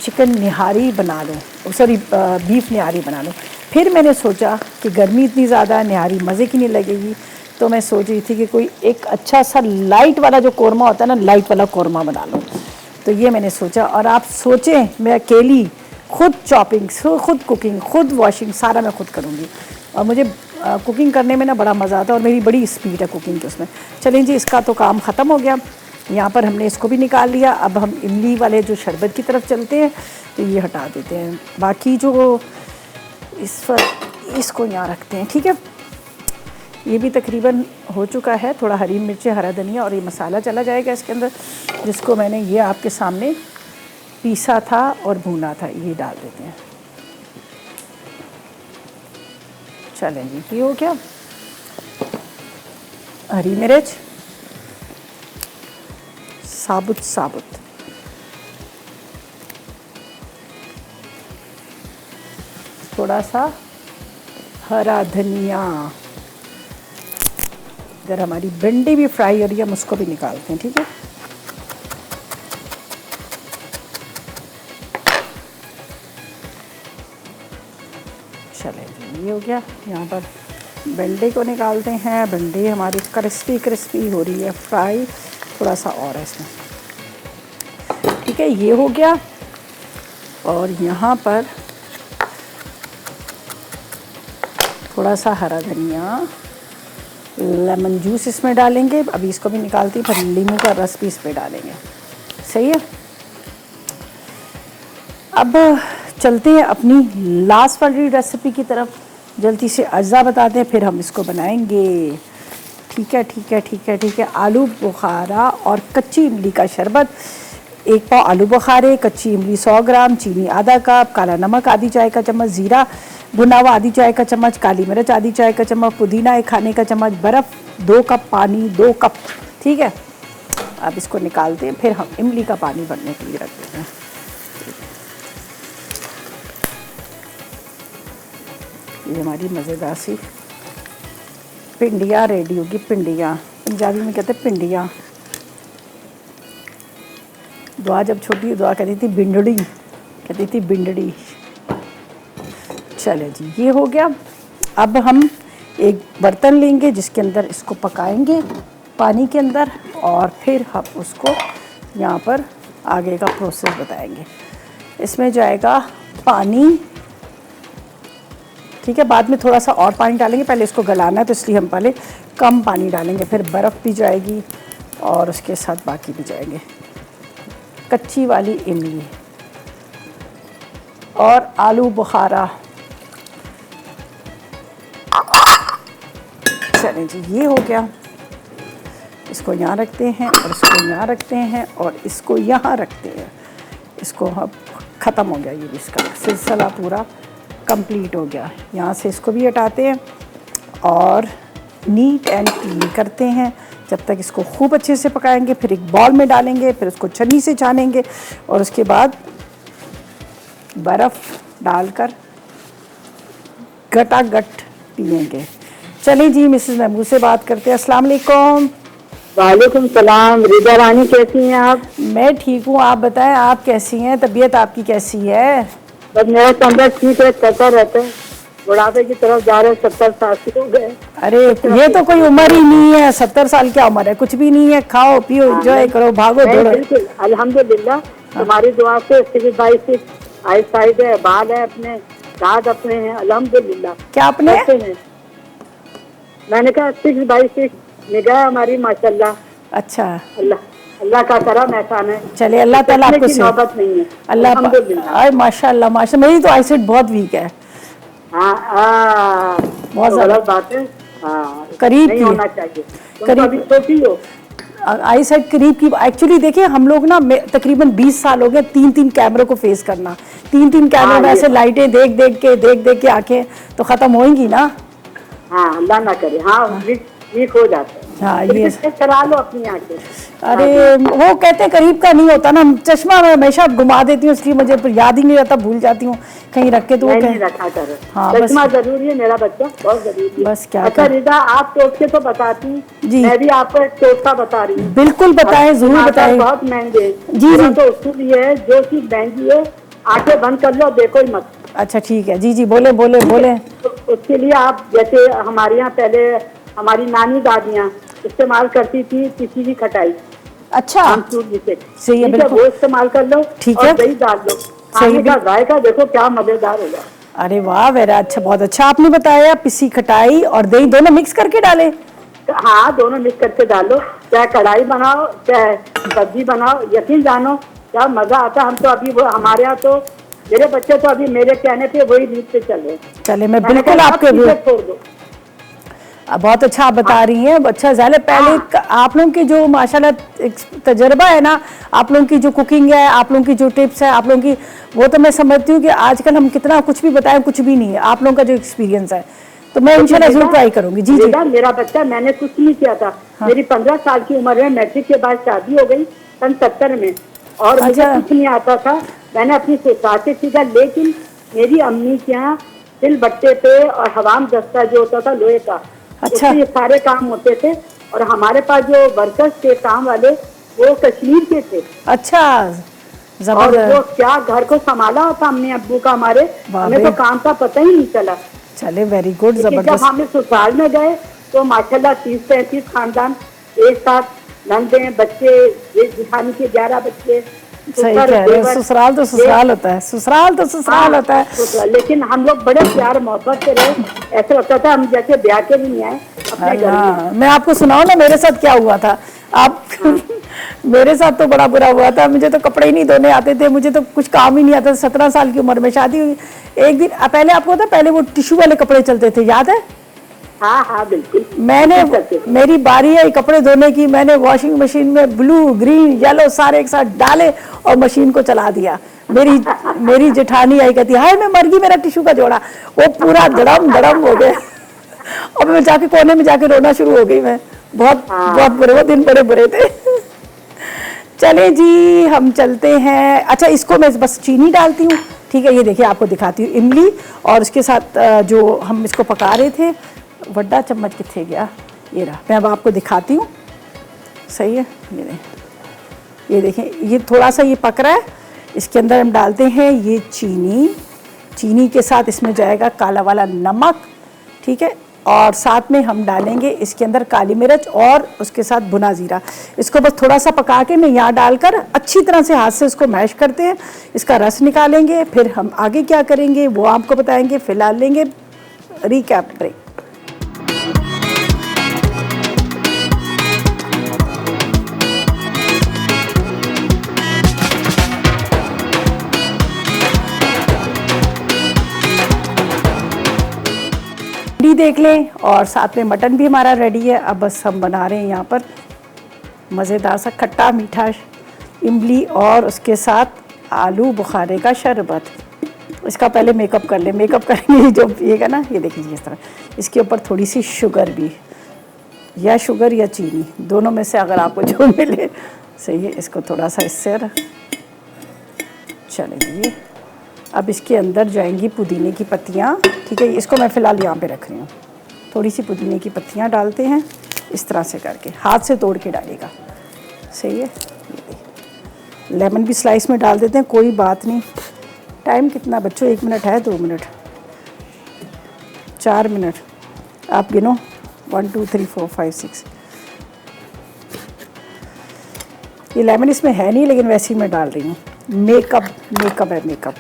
चिकन निहारी बना लूँ, सॉरी बीफ निहारी बना लूँ। फिर मैंने सोचा कि गर्मी इतनी ज़्यादा, निहारी मज़े की नहीं लगेगी, तो मैं सोच रही थी कि कोई एक अच्छा सा लाइट वाला जो कोरमा होता है ना, लाइट वाला कोरमा बना लूँ। तो ये मैंने सोचा। और आप सोचें, मैं अकेली खुद चॉपिंग, खुद कुकिंग, खुद वॉशिंग, सारा मैं खुद करूँगी। और मुझे कुकिंग करने में ना बड़ा मज़ा आता है और मेरी बड़ी स्पीड है कुकिंग की उसमें। चलें जी, इसका तो काम ख़त्म हो गया। यहाँ पर हमने इसको भी निकाल लिया। अब हम इमली वाले जो शरबत की तरफ चलते हैं, तो ये हटा देते हैं। बाकी जो इसको यहाँ रखते हैं, ठीक है। ये भी तकरीबन हो चुका है। थोड़ा हरी मिर्ची, हरा धनिया और ये मसाला चला जाएगा इसके अंदर, जिसको मैंने ये आपके सामने पीसा था और भूना था, ये डाल देते हैं। चलें जी, ये हो गया। हरी मिर्च साबुत, थोड़ा सा हरा धनिया। इधर हमारी भिंडी भी फ्राई हो रही है, हम उसको भी निकालते हैं, ठीक है। चले जी, ये हो गया। यहाँ पर भिंडी को निकालते हैं। भिंडी हमारी क्रिस्पी हो रही है, फ्राई थोड़ा सा और है इसमें, ठीक है। ये हो गया। और यहाँ पर थोड़ा सा हरा धनिया, लेमन जूस इसमें डालेंगे। अभी इसको भी निकालती, फिर नींबू का रस भी इस पर डालेंगे। सही है। अब चलते हैं अपनी लास्ट वाली रेसिपी की तरफ। जल्दी से अज्जा बताते हैं, फिर हम इसको बनाएंगे। ठीक है। आलू बुखारा और कच्ची इमली का शरबत। 1 पाव आलू बुखारे, कच्ची इमली 100 ग्राम, चीनी आधा कप, काला नमक आधी चाय का चम्मच, ज़ीरा भुना हुआ आधी चाय का चम्मच, काली मिर्च आधी चाय का चम्मच, पुदीना 1 खाने का चम्मच, बर्फ़ 2 कप, पानी 2 कप, ठीक है। अब इसको निकालते हैं, फिर हम इमली का पानी भरने के लिए रख देते हैं। ये हमारी मज़ेदार सी पिंडियाँ रेडी होगी। पिंडियाँ पंजाबी में कहते हैं पिंडियाँ। दुआ जब छोटी दुआ कहती थी बिंडड़ी, कहती थी बिंडड़ी। चले जी, ये हो गया। अब हम एक बर्तन लेंगे जिसके अंदर इसको पकाएंगे पानी के अंदर, और फिर हम उसको यहाँ पर आगे का प्रोसेस बताएंगे। इसमें जाएगा पानी, ठीक है। बाद में थोड़ा सा और पानी डालेंगे, पहले इसको गलाना है तो इसलिए हम पहले कम पानी डालेंगे। फिर बर्फ़ भी जाएगी और उसके साथ बाकी भी जाएंगे। कच्ची वाली इमली और आलू बुखारा। चलें जी, ये हो गया। इसको यहाँ रखते हैं और इसको यहाँ रखते हैं और इसको यहाँ रखते हैं। इसको अब ख़त्म हो गया, ये इसका सिलसिला पूरा कंप्लीट हो गया। यहाँ से इसको भी हटाते हैं और नीट एंड क्लीन करते हैं। जब तक इसको खूब अच्छे से पकाएंगे, फिर एक बॉल में डालेंगे, फिर उसको छन्नी से छानेंगे और उसके बाद बर्फ़ डालकर गटागट पिएंगे। चलिए जी, मिसेस महमूद से बात करते हैं। अस्सलाम वालेकुम। वालेकुम सलाम। रिदा रानी कैसी हैं आप? मैं ठीक हूँ, आप बताएं आप कैसी हैं, तबीयत आपकी कैसी है? बस मेरा तबियत ठीक है, चलता रहता है। बुढ़ापे की तरफ जा रहे, 70 साल के हो गए। अरे ये तो कोई उम्र ही नहीं है, 70 साल क्या उम्र है, कुछ भी नहीं है। खाओ पियो, एंजॉय करो, भागो नहीं, दौड़ो। बिल्कुल अल्हम्दुलिल्लाह। तुम्हारी दुआ से 6/6 आई साइड है, बाल है अपने, दांत अपने हैं, अल्हम्दुलिल्लाह। क्या आपने? कैसे हैं? मैंने कहा 6/6 निगाह हमारी माशाल्लाह। अच्छा, अल्लाह का करम एहसान है। चलिए अल्लाह ताला आपको की नौबत नहीं है, अल्लाह अल्हम्दुलिल्लाह। माशाल्लाह माशाल्लाह। मेरी तो आईसाइट बहुत वीक है, हाँ, बहुत तो ज्यादा। गलत बात है। हाँ, करीब नहीं की होना चाहिए। तुम करीब- तो अभी छोटी हो। आई साइड करीब की। एक्चुअली देखिए हम लोग ना तकरीबन 20 साल हो गए 3-3 कैमरों को फेस करना। 3-3 कैमरों हाँ, में ये ऐसे लाइटें देख देख के आंखें तो खत्म होंगी ना। हाँ, अल्लाह ना करे। हाँ, वीक हो जाता है। हाँ, फिर ये चेक करा लो अपनी आंखें। अरे वो कहते हैं करीब का नहीं होता ना। चश्मा मैं हमेशा घुमा देती हूँ, इसलिए मुझे फिर याद ही नहीं रहता, भूल जाती हूँ कहीं रख के। तो वो नहीं रखा करो। हाँ, बस चश्मा जरूरी है मेरा बच्चा, बहुत जरूरी है। बस क्या अच्छा कर- रिदा, आप टोटके तो बताती, जी। मैं भी आपको एक टोटका बता रही हूँ। बिल्कुल बताएं, जरूर टमाटर बताएं। बहुत महंगे हैं। जी, जी। मेरा तो उसूल ये है, जो चीज महंगी है आंखें बंद कर लो, देखो ही मत। अच्छा ठीक है, जी जी, बोले बोले बोले। तो उसके लिए आप, जैसे हमारे यहाँ पहले हमारी नानी दादियाँ इस्तेमाल करती थी किसी की खटाई, अच्छा आमचूर जिसे, सही है, ठीक बिल्कुल। वो इस्तेमाल कर लो। ठीक और है। दही डाल लो, सही खाने है, का जायका देखो क्या मजेदार होगा। अरे वाह, वेरा अच्छा, बहुत अच्छा आपने बताया। पिसी खटाई और दही दोनों मिक्स करके डालें? हाँ, दोनों मिक्स करके डालो, चाहे कढ़ाई बनाओ चाहे सब्जी बनाओ, यकीन जानो क्या मजा आता है। हम तो अभी वो, हमारे यहाँ तो मेरे बच्चे तो अभी मेरे कहने पे वही रीत पे चल रहे हैं। चले मैं मैंने बिल्कुल कहा, सब आपके चीजें छोड़ दो। बहुत अच्छा आप बता रही हैं। अच्छा ज़ाले पहले हाँ। आप लोगों की जो माशाल्लाह एक तजर्बा है ना, आप लोगों की जो कुकिंग है, आप लोगों की जो टिप्स है, आप लोगों की, वो तो मैं समझती हूँ कि आजकल हम कितना कुछ भी बताएं कुछ भी नहीं है। आप लोगों का जो एक्सपीरियंस है तो मैं इंशाल्लाह जरूर ट्राई करूंगी। जी जी। मेरा बच्चा, मैंने कुछ नहीं किया था। हाँ। मेरी 15 साल की उम्र में मैट्रिक के बाद शादी हो गई सन 70 में, और मुझे अच्छा। कुछ नहीं आता था। मैंने अपनी ससुराल से सीखा, लेकिन मेरी अम्मी के यहाँ सिल बट्टे पे और हवाम दस्ता जो होता था लोहे का, अच्छा। उससे ये सारे काम होते थे। और हमारे पास जो वर्कर्स थे काम वाले, वो कश्मीर के थे। अच्छा, और जबरदस्त। वो क्या घर को संभाला होता अम्मी अब्बू का हमारे, हमें तो काम का पता ही नहीं चला। चले वेरी गुड, लेकिन जब जबरदस्त। हम ससुराल में गए तो माशाल्लाह 30-35 खानदान एक साथ, नंदे बच्चे, जिठानी के 11 बच्चे। सही कह रहे हैं, ससुराल तो ससुराल होता है, ससुराल तो ससुराल होता है। लेकिन हम लोग बड़े प्यार मोहब्बत से रहे, ऐसा लगता था हम जैसे ब्याह के भी नहीं आए अपने घर में। हाँ, मैं आपको सुनाऊं ना मेरे साथ क्या हुआ था। आप मेरे साथ तो बड़ा बुरा हुआ था। मुझे तो कपड़े ही नहीं धोने आते थे, मुझे तो कुछ काम ही नहीं आता था। 17 साल की उम्र में शादी हुई। एक दिन पहले आपको पता, पहले वो टिश्यू वाले कपड़े चलते थे, याद है? हाँ हाँ बिल्कुल। मैंने, मेरी बारी आई कपड़े धोने की, मैंने वॉशिंग मशीन में ब्लू ग्रीन येलो सारे एक साथ डाले और मशीन को चला दिया। मेरी जेठानी आई, कहती हाय मैं मर गई, मेरा टिश्यू का जोड़ा। वो पूरा धड़म धड़म हो गया और मैं जाके कोने में जाके रोना शुरू हो गई। मैं बहुत बुरे, वो दिन बड़े बुरे थे। चले जी हम चलते हैं। अच्छा, इसको मैं बस चीनी डालती हूँ, ठीक है। ये देखिए आपको दिखाती हूँ इमली, और उसके साथ जो हम इसको पका रहे थे, बड़ा चम्मच किथे गया, ये रहा। मैं अब आपको दिखाती हूँ, सही है। ये देखें, ये थोड़ा सा ये पक रहा है। इसके अंदर हम डालते हैं ये चीनी, चीनी के साथ इसमें जाएगा काला वाला नमक, ठीक है। और साथ में हम डालेंगे इसके अंदर काली मिर्च और उसके साथ भुना जीरा। इसको बस थोड़ा सा पका के मैं यहाँ डालकर अच्छी तरह से हाथ से इसको मैश करते हैं, इसका रस निकालेंगे। फिर हम आगे क्या करेंगे वो आपको बताएंगे। फिलहाल लेंगे रिकैप ब्रेक। देख लें, और साथ में मटन भी हमारा रेडी है। अब बस हम बना रहे हैं यहाँ पर मज़ेदार सा खट्टा मीठा इमली और उसके साथ आलू बुखारे का शरबत। इसका पहले मेकअप कर ले, मेकअप करेंगे जो पिएगा ना, ये देखिए इस तरह। इसके ऊपर थोड़ी सी शुगर भी, या शुगर या चीनी, दोनों में से अगर आपको जो मिले सही है। इसको थोड़ा सा इससे चलेंगे। अब इसके अंदर जाएंगी पुदीने की पत्तियाँ, ठीक है। इसको मैं फ़िलहाल यहाँ पे रख रही हूँ। थोड़ी सी पुदीने की पत्तियाँ डालते हैं इस तरह से करके, हाथ से तोड़ के डालेगा। सही है। लेमन भी स्लाइस में डाल देते हैं, कोई बात नहीं। टाइम कितना बच्चों, 1 मिनट है, 2 मिनट, 4 मिनट, आप गिनो 1 2 3 4 5 6। ये लेमन इसमें है नहीं लेकिन वैसे ही मैं डाल रही हूँ। मेकअप है मेकअप।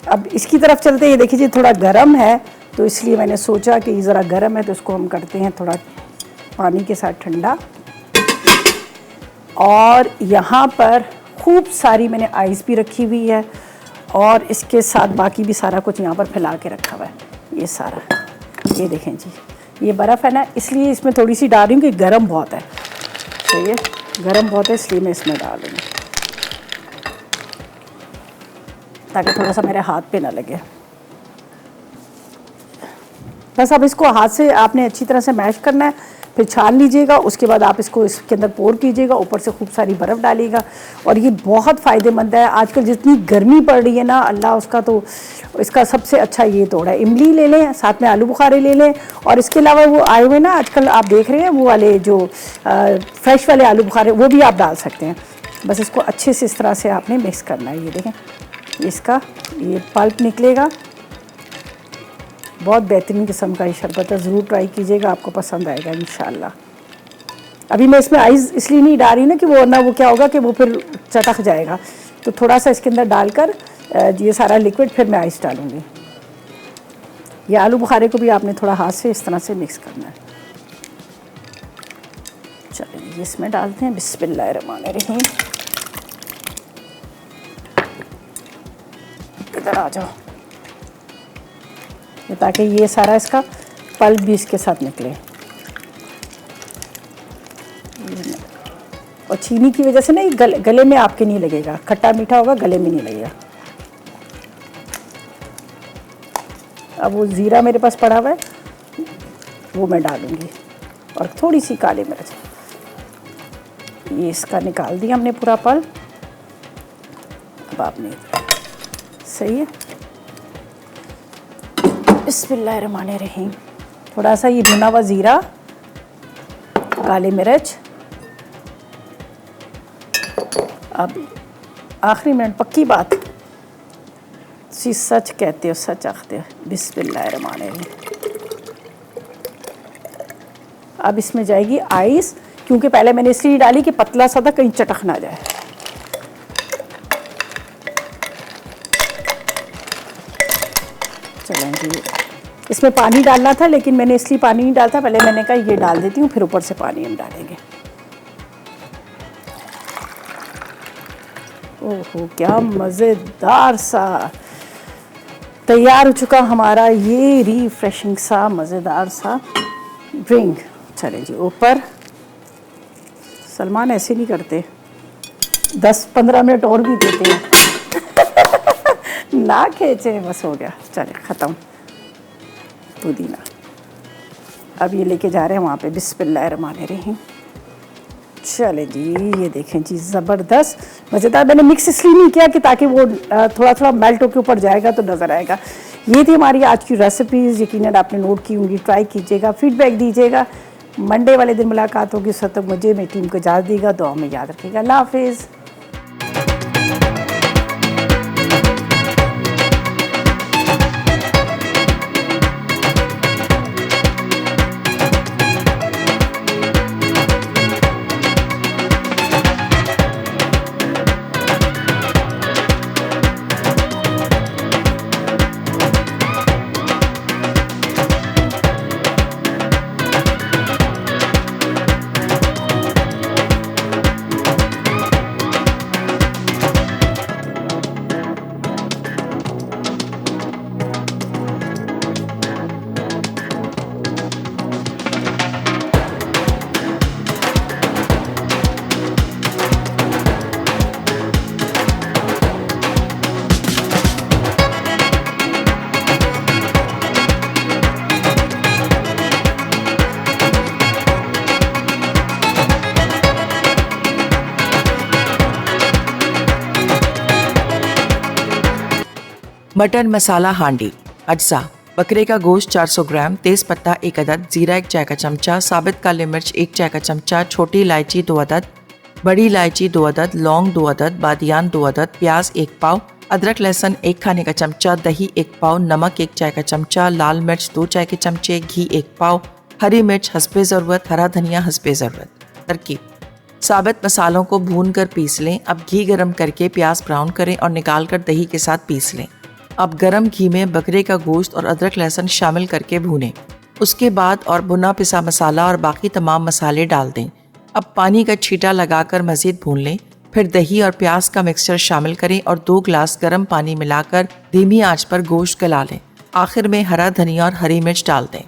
अब इसकी तरफ चलते हैं। ये देखिए जी थोड़ा गर्म है तो इसलिए मैंने सोचा कि ज़रा गर्म है तो इसको हम करते हैं थोड़ा पानी के साथ ठंडा। और यहाँ पर खूब सारी मैंने आइस भी रखी हुई है और इसके साथ बाकी भी सारा कुछ यहाँ पर फैला के रखा हुआ है। ये सारा, ये देखें जी, ये बर्फ़ है ना, इसलिए इसमें थोड़ी सी डाल रही हूँ कि गर्म बहुत है। सही है, गर्म बहुत है इसलिए मैं इसमें डाल रही हूँ ताकि थोड़ा सा मेरे हाथ पे ना लगे। बस अब इसको हाथ से आपने अच्छी तरह से मैश करना है, फिर छान लीजिएगा। उसके बाद आप इसको इसके अंदर पोर कीजिएगा, ऊपर से खूब सारी बर्फ़ डालिएगा। और ये बहुत फ़ायदेमंद है। आजकल जितनी गर्मी पड़ रही है ना, अल्लाह उसका, तो इसका सबसे अच्छा ये तोड़ है। इमली ले लें, साथ में आलू बुखारे ले लें, और इसके अलावा वो आए हुए ना आजकल आप देख रहे हैं वो वाले जो फ्रेश वाले आलू बुखारे, वो भी आप डाल सकते हैं। बस इसको अच्छे से इस तरह से आपने मिक्स करना है। ये देखें, इसका ये पल्प निकलेगा। बहुत बेहतरीन किस्म का ये शरबत है, ज़रूर ट्राई कीजिएगा, आपको पसंद आएगा इंशाल्लाह। अभी मैं इसमें आइस इसलिए नहीं डाल रही ना कि वो ना वो क्या होगा कि वो फिर चटक जाएगा, तो थोड़ा सा इसके अंदर डालकर ये सारा लिक्विड फिर मैं आइस डालूँगी। ये आलू बुखारे को भी आपने थोड़ा हाथ से इस तरह से मिक्स करना है। चलिए इसमें डालते हैं, बिस्मिल्लाहिर्रहमानिर्रहीम। इधर आ जाओ, ताकि ये सारा इसका पल्प भी इसके साथ निकले। और चीनी की वजह से ना ये गले में आपके नहीं लगेगा, खट्टा मीठा होगा, गले में नहीं लगेगा। अब वो ज़ीरा मेरे पास पड़ा हुआ है, वो मैं डालूँगी, और थोड़ी सी काली मिर्च। ये इसका निकाल दिया हमने पूरा पल्प। अब आपने, सही है, बिस्मिल्लाहिर्रहमानिर्रहीम। थोड़ा सा ये भुना हुआ ज़ीरा, काली मिर्च। अब आखिरी मिनट, पक्की बात, सच कहते हो, सच आखते हो, बिस्मिल्लाहिर्रहमानिर्रहीम। अब इसमें जाएगी आइस, क्योंकि पहले मैंने इसलिए डाली कि पतला सा था, कहीं चटक ना जाए। चलें जी, इसमें पानी डालना था लेकिन मैंने इसलिए पानी नहीं डालता, पहले मैंने कहा ये डाल देती हूँ, फिर ऊपर से पानी हम डालेंगे। ओहो, क्या मज़ेदार सा तैयार हो चुका हमारा ये रिफ्रेशिंग सा मज़ेदार सा ड्रिंक। चले जी ऊपर। सलमान ऐसे नहीं करते, 10-15 मिनट और भी देते हैं। ना खींचे, बस हो गया, चले ख़त्म। पुदीना अब ये लेके जा रहे हैं वहाँ पे, बिस्मिल्लाहिर्रहमानिर्रहीम। चले जी, ये देखें जी, ज़बरदस्त मज़ेदार। मैंने मिक्स इसलिए नहीं किया कि ताकि वो थोड़ा थोड़ा मेल्ट होकर ऊपर जाएगा तो नज़र आएगा। ये थी हमारी आज की रेसिपीज़, यकीनन आपने नोट की होंगी, ट्राई कीजिएगा, फीडबैक दीजिएगा। मंडे वाले दिन मुलाकात होगी, उस वक्त तक मुझे, मेरी टीम को इजाज़त दीजिएगा। दुआ में याद रखिएगा। अल्लाह हाफिज़। मटन मसाला हांडी, अज्जा बकरे का गोश्त 400 ग्राम, तेज पत्ता 1 अदद, जीरा 1 चाय का चमचा, साबित काली मिर्च 1 चाय का चमचा, छोटी इलायची 2 अदद, बड़ी इलायची 2 अदद, लौंग 2 अदद, बादियान 2 अदद, प्याज 1 पाव, अदरक लहसुन 1 खाने का चमचा, दही 1 पाव, नमक 1 चाय का चमचा, लाल मिर्च 2 चाय के चमचे, घी 1 पाव, हरी मिर्च हस्बे ज़रूरत, हरा धनिया हस्बे ज़रूरत। तरकीब: साबित मसालों को भून कर पीस लें। अब घी गरम करके प्याज ब्राउन करें और निकाल कर दही के साथ पीस लें। अब गरम घी में बकरे का गोश्त और अदरक लहसुन शामिल करके भूनें। उसके बाद और भुना पिसा मसाला और बाकी तमाम मसाले डाल दें। अब पानी का छींटा लगाकर मज़ीद भून लें। फिर दही और प्याज का मिक्सचर शामिल करें और 2 गिलास गर्म पानी मिलाकर धीमी आंच पर गोश्त गला लें। आखिर में हरा धनिया और हरी मिर्च डाल दें।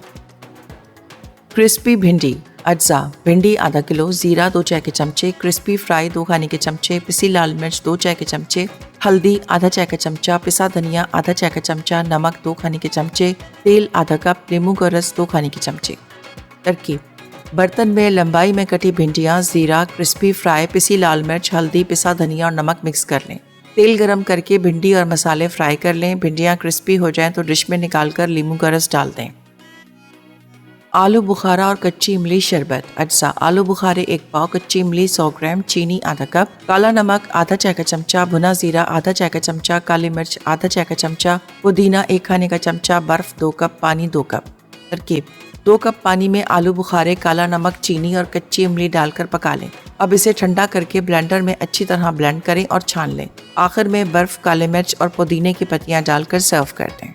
क्रिस्पी भिंडी अज्जा: भिंडी आधा किलो, जीरा 2 चाय के चमचे, क्रिस्पी फ्राई 2 खाने के चमचे, पिसी लाल मिर्च 2 चाय के चमचे, हल्दी आधा चाय का चमचा, पिसा धनिया आधा चाय का चमचा, नमक 2 खाने के चमचे, तेल आधा कप, नींबू का रस 2 खाने के चमचे। तरकीब: बर्तन में लंबाई में कटी भिंडियाँ, जीरा, क्रिस्पी फ्राई, पिसी लाल मिर्च, हल्दी, पिसा धनिया और नमक मिक्स कर लें। तेल गरम करके भिंडी और मसाले फ्राई कर लें। भिंडियाँ क्रिस्पी हो जाएं तो डिश में निकाल कर नींबू का रस डाल दें। आलू बुखारा और कच्ची इमली शरबत अज्जा: आलू बुखारे 1 पाव, कच्ची इमली 100 ग्राम, चीनी आधा कप, काला नमक आधा चाय का चमचा, भुना जीरा आधा चाय का चमचा, काली मिर्च आधा चाय का चमचा, पुदीना 1 खाने का चमचा, बर्फ 2 कप, पानी 2 कप। तरकीब: 2 कप पानी में आलू बुखारे, काला नमक, चीनी और कच्ची इमली डालकर पका लें। अब इसे ठंडा करके ब्लेंडर में अच्छी तरह ब्लेंड करें और छान लें। आखिर में बर्फ, काले मिर्च और पुदीने की पत्तियां डालकर सर्व कर दें।